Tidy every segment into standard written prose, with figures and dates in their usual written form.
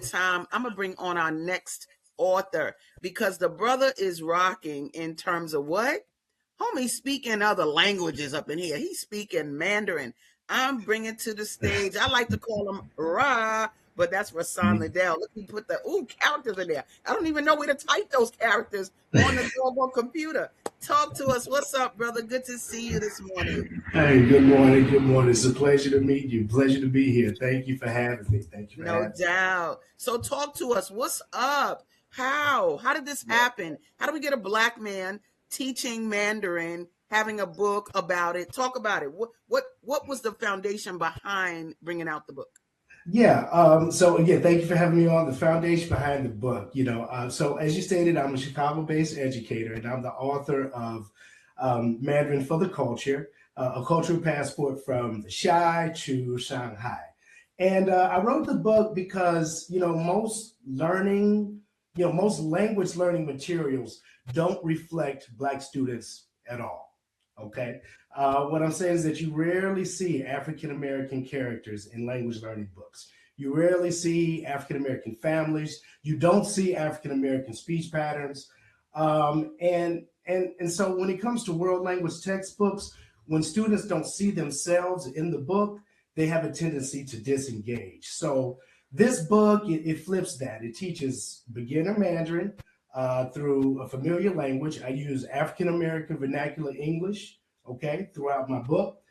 time. I'm gonna bring on our next author because the brother is rocking in terms of what? Homie speaking other languages up in here. He's speaking Mandarin. I'm bringing to the stage. I like to call him Ra, but that's Rahsaan Liddell. Look, he put the characters in there. I don't even know where to type those characters on the doggone computer. Talk to us. What's up, brother? Good to see you this morning. Hey, good morning. Good morning. It's a pleasure to meet you. Pleasure to be here. Thank you for having me. Thank you for No having me. doubt. So talk to us. What's up? How? How did this happen? How do we get a black man teaching Mandarin, having a book about it? Talk about it. What was the foundation behind bringing out the book? Yeah. So again, thank you for having me on. The foundation behind the book. So as you stated, I'm a Chicago-based educator, and I'm the author of Mandarin for the Culture, a cultural passport from the Shy to Shanghai. And I wrote the book because most language learning materials don't reflect Black students at all. Okay. What I'm saying is that you rarely see African American characters in language learning books. You rarely see African American families. You don't see African American speech patterns. And so when it comes to world language textbooks, when students don't see themselves in the book, they have a tendency to disengage. So this book, it flips that. It teaches beginner Mandarin through a familiar language. I use African American vernacular English, okay, throughout my book.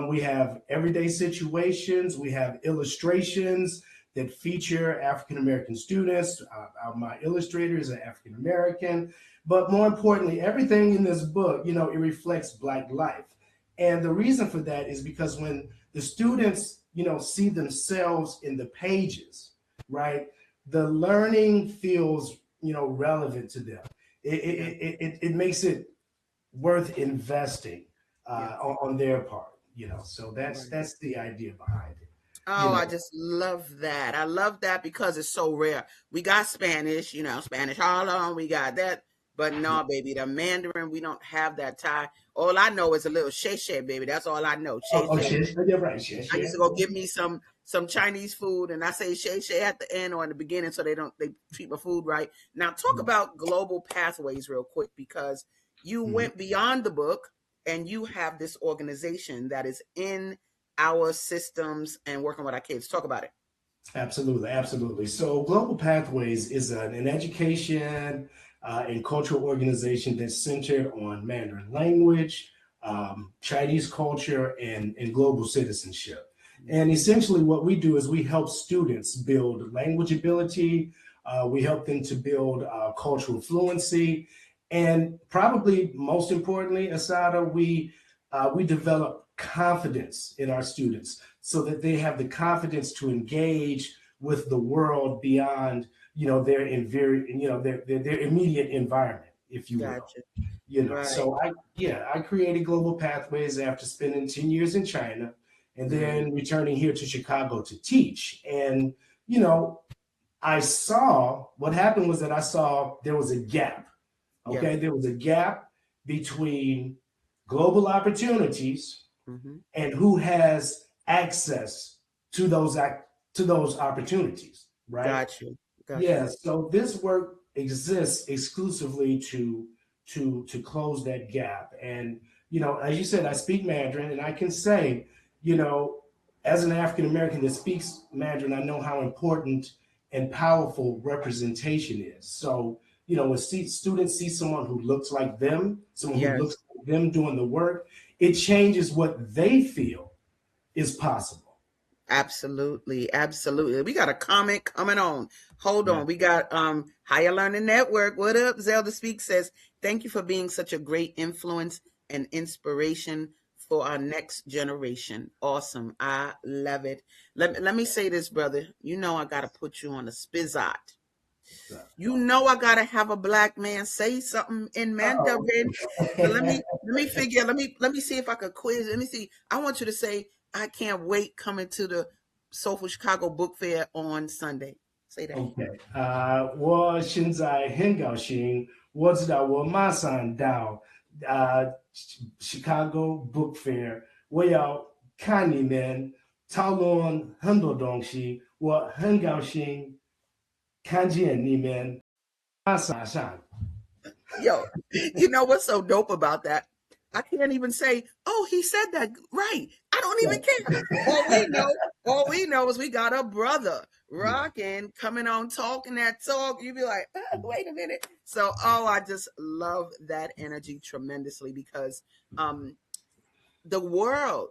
We have everyday situations. We have illustrations that feature African American students. My illustrators are African American. But more importantly, everything in this book, it reflects Black life. And the reason for that is because when the students, see themselves in the pages, right, the learning feels, relevant to them. It makes it worth investing on their part, So that's the idea behind it. Oh, I just love that. I love that because it's so rare. We got Spanish, Spanish Harlem, we got that. But no, baby, the Mandarin, we don't have that tie. All I know is a little shay shay, baby. That's all I know. Shay shay. You're right, shay I used to go get me some Chinese food, and I say shay shay at the end or in the beginning, so they treat my food right. Now, talk about global pathways real quick because you went beyond the book, and you have this organization that is in our systems and working with our kids. Talk about it. Absolutely, absolutely. So Global Pathways is an education and cultural organization that's centered on Mandarin language, Chinese culture, and global citizenship. And essentially what we do is we help students build language ability. We help them to build cultural fluency. And probably most importantly, Asadah, we develop confidence in our students so that they have the confidence to engage with the world beyond, their immediate environment, if you will. Gotcha. Right. So I created Global Pathways after spending 10 years in China and then returning here to Chicago to teach. And, I saw what happened was that I saw there was a gap. Okay, there was a gap between global opportunities and who has access to those opportunities, right? Gotcha. Yeah. So this work exists exclusively to close that gap. And as you said, I speak Mandarin, and I can say, as an African American that speaks Mandarin, I know how important and powerful representation is. So when students see someone who looks like them, someone who looks like them doing the work, it changes what they feel is possible. Absolutely. We got a comment coming on. Hold on. We got Higher Learning Network. What up? Zelda Speak says, thank you for being such a great influence and inspiration for our next generation. Awesome. I love it. Let me say this, brother. I got to put you on a spizzot. I gotta have a black man say something in Mandarin. So let me figure. Let me see if I could quiz. Let me see. I want you to say, "I can't wait coming to the Soulful Chicago Book Fair on Sunday." Say that. Okay. 我现在很高兴，我知道我马上到Chicago Book Fair，我要看你们讨论很多东西，我很高兴。看见你们阿萨上 Yo, you know what's so dope about that? I can't even say, oh, he said that right. I don't even care. All we know is we got a brother Yeah. rocking, coming on, talking that talk. You be like, wait a minute. So, oh, I just love that energy tremendously because um the world,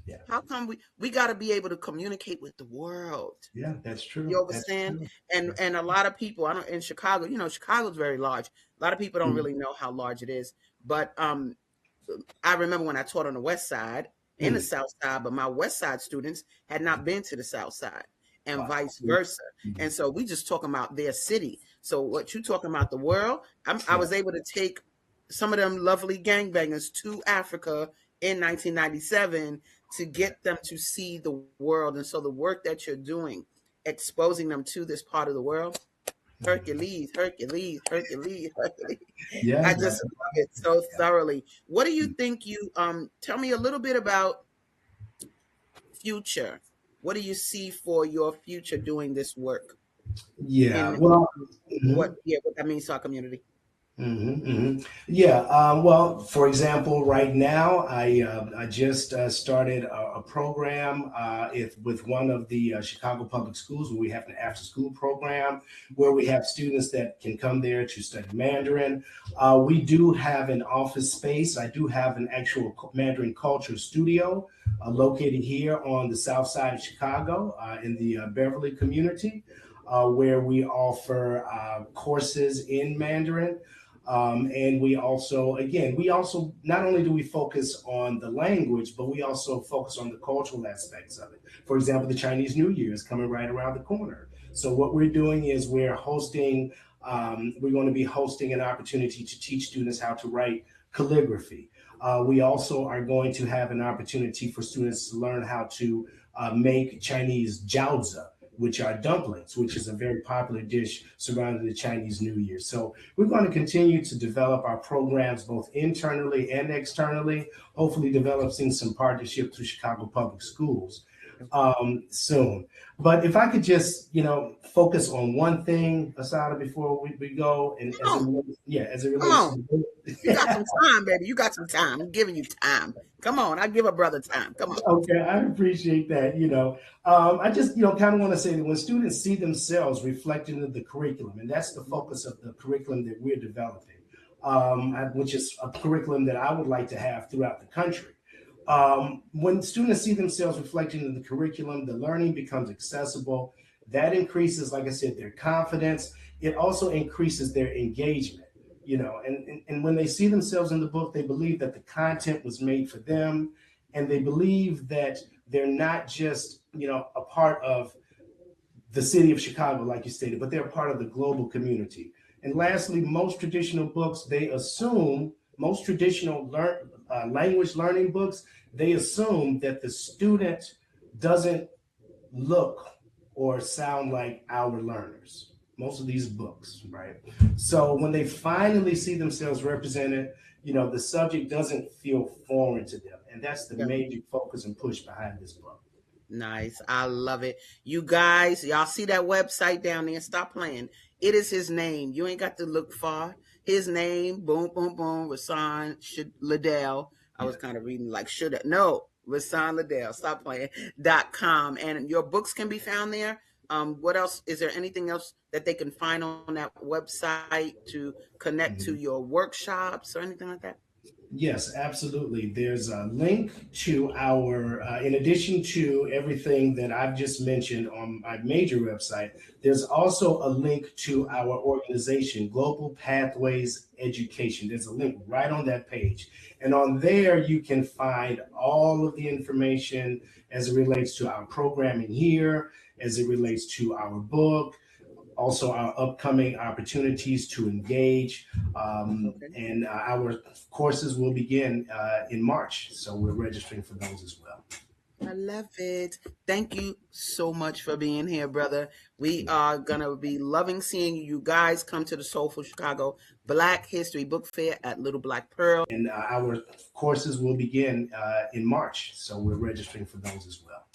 Yeah. how come we got to be able to communicate with the world? Yeah, that's true. You That's understand? true. And Yeah. and a lot of people, I don't in Chicago, Chicago's very large. A lot of people don't Mm, really know how large it is. But I remember when I taught on the west side and the mm. south side, but my west side students had not been to the south side and Wow. vice Mm, versa. mm. And so we just talking about their city. So what you talking about the world, I Yeah. was able to take some of them lovely gangbangers to Africa in 1997 to get them to see the world. And so the work that you're doing, exposing them to this part of the world, Hercules, Hercules, Hercules, Hercules. Yeah, I that's just love it so yeah. thoroughly. What do you Mm. think you tell me a little bit about future? What do you see for your future doing this work Yeah. in Well, what mhm. what that means to our community? Yeah. Well, for example, right now I just started a program if, with one of the Chicago public schools where we have an after school program where we have students that can come there to study Mandarin. We do have an office space. I do have an actual Mandarin culture studio located here on the south side of Chicago in the Beverly community. Where we offer courses in Mandarin, and we also, again, we also not only do we focus on the language, but we also focus on the cultural aspects of it. For example, the Chinese New Year is coming right around the corner. So what we're doing is we're going to be hosting an opportunity to teach students how to write calligraphy. We also are going to have an opportunity for students to learn how to make Chinese jiaozi, which are dumplings, which is a very popular dish surrounding the Chinese New Year. So we're going to continue to develop our programs both internally and externally, hopefully developing some partnerships with Chicago Public Schools soon. But if I could just, focus on one thing, Asada, before we go, and Come on, as it come relates on. to You got the some time, baby. You got some time. I'm giving you time. Come on, I give a brother time. Come on. Okay, I appreciate that. I just, kind of want to say that when students see themselves reflected in the curriculum, and that's the focus of the curriculum that we're developing, which is a curriculum that I would like to have throughout the country. When students see themselves reflected in the curriculum, the learning becomes accessible. That increases, like I said, their confidence. It also increases their engagement. And when they see themselves in the book, they believe that the content was made for them, and they believe that they're not just a part of the city of Chicago, like you stated, but they're part of the global community. And lastly, most traditional books, they assume, most traditional language learning books, they assume that the student doesn't look or sound like our learners. Most of these books, right? So when they finally see themselves represented, the subject doesn't feel foreign to them. And that's the Yeah. major focus and push behind this book. Nice. I love it. You guys, y'all see that website down there? Stop playing. It is his name. You ain't got to look far. His name, boom, boom, boom, Rahsaan Liddell. I Yeah. was kind of reading like should have. No, Rahsaan Liddell. Stop playing. .com. And your books can be found there. What else? Is there anything else that they can find on that website to connect to Mhm. your workshops or anything like that? Yes, absolutely. There's a link to our, in addition to everything that I've just mentioned on my major website, there's also a link to our organization, Global Pathways Education. There's a link right on that page. And on there, you can find all of the information as it relates to our programming here, as it relates to our book, also our upcoming opportunities to engage. Okay. And our courses will begin in March. So we're registering for those as well. I love it. Thank you so much for being here, brother. We are going to be loving seeing you. You guys come to the Soulful Chicago Black History Book Fair at Little Black Pearl. And our courses will begin in March. So we're registering for those as well.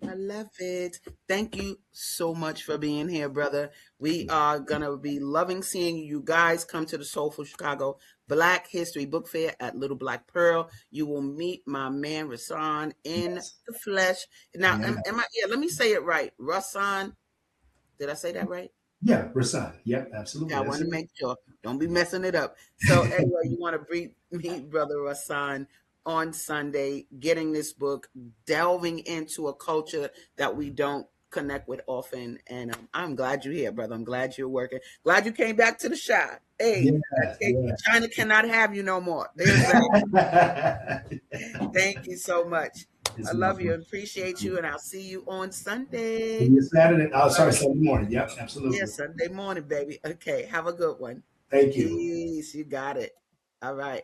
I love it. Thank you so much for being here, brother. We are going to be loving seeing you guys come to the Soulful Chicago Black History Book Fair at Little Black Pearl. You will meet my man, Rahsaan, in Yes. the flesh. Now, Yeah. am I, yeah, let me say it right. Rahsaan, did I say that right? Yeah. Rahsaan. Yep. Okay, Absolutely. I That's want to it. make sure. Don't be Yeah. messing it up. So anyway, you want to meet Brother Rahsaan on Sunday, getting this book, delving into a culture that we don't connect with often. And I'm glad you're here, brother. I'm glad you're working. Glad you came back to the shop. Hey, Yeah. Yeah. China cannot have you no more. There's that. Thank you so much. I It's my love you pleasure. and appreciate you. And I'll see you on See Sunday. you Saturday. Oh, All sorry, right. Sunday morning. Yep. Yeah, Absolutely. Sunday morning, baby. Okay, have a good one. Thank you. Peace. You got it. All right.